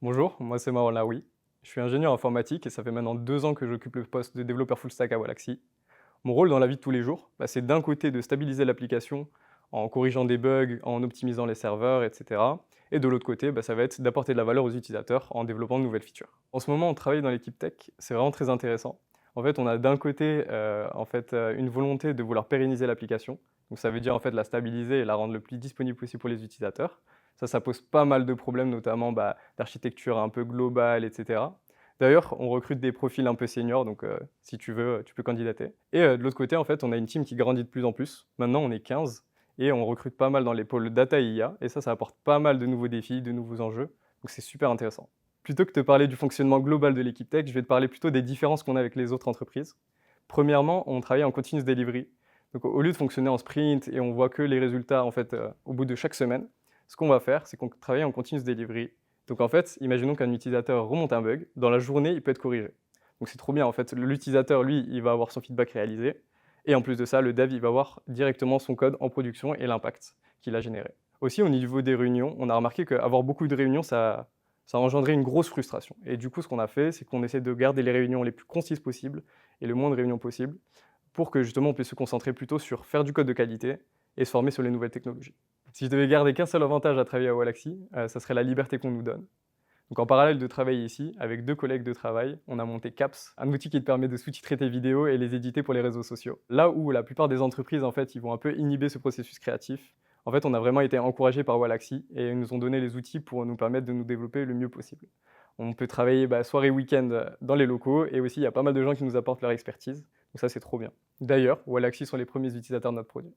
Bonjour, moi c'est Marouane Laoui. Je suis ingénieur informatique et ça fait maintenant 2 ans que j'occupe le poste de développeur full stack à Wallaxy. Mon rôle dans la vie de tous les jours, c'est d'un côté de stabiliser l'application en corrigeant des bugs, en optimisant les serveurs, etc. Et de l'autre côté, ça va être d'apporter de la valeur aux utilisateurs en développant de nouvelles features. En ce moment, on travaille dans l'équipe tech, c'est vraiment très intéressant. En fait, on a d'un côté une volonté de vouloir pérenniser l'application. Donc ça veut dire en fait la stabiliser et la rendre le plus disponible possible pour les utilisateurs. Ça pose pas mal de problèmes, notamment d'architecture un peu globale, etc. D'ailleurs, on recrute des profils un peu seniors, donc si tu veux, tu peux candidater. Et de l'autre côté, en fait, on a une team qui grandit de plus en plus. Maintenant, on est 15 et on recrute pas mal dans les pôles data et IA. Et ça apporte pas mal de nouveaux défis, de nouveaux enjeux. Donc c'est super intéressant. Plutôt que de te parler du fonctionnement global de l'équipe tech, je vais te parler plutôt des différences qu'on a avec les autres entreprises. Premièrement, on travaille en continuous delivery. Donc au lieu de fonctionner en sprint et on voit que les résultats en fait au bout de chaque semaine, ce qu'on va faire, c'est qu'on travaille en continuous delivery. Donc en fait, imaginons qu'un utilisateur remonte un bug, dans la journée, il peut être corrigé. Donc c'est trop bien, en fait, l'utilisateur, lui, il va avoir son feedback réalisé, et en plus de ça, le dev, il va voir directement son code en production et l'impact qu'il a généré. Aussi, au niveau des réunions, on a remarqué qu'avoir beaucoup de réunions, ça engendrait une grosse frustration. Et du coup, ce qu'on a fait, c'est qu'on essaie de garder les réunions les plus concises possibles et le moins de réunions possible, pour que justement on puisse se concentrer plutôt sur faire du code de qualité et se former sur les nouvelles technologies. Si je devais garder qu'un seul avantage à travailler à Wallaxy, ça serait la liberté qu'on nous donne. Donc en parallèle de travailler ici, avec 2 collègues de travail, on a monté Caps, un outil qui te permet de sous-titrer tes vidéos et les éditer pour les réseaux sociaux. Là où la plupart des entreprises, en fait, ils vont un peu inhiber ce processus créatif, en fait, on a vraiment été encouragés par Wallaxy et ils nous ont donné les outils pour nous permettre de nous développer le mieux possible. On peut travailler soir et week-end dans les locaux et aussi il y a pas mal de gens qui nous apportent leur expertise, donc ça c'est trop bien. D'ailleurs, Wallaxy sont les premiers utilisateurs de notre produit.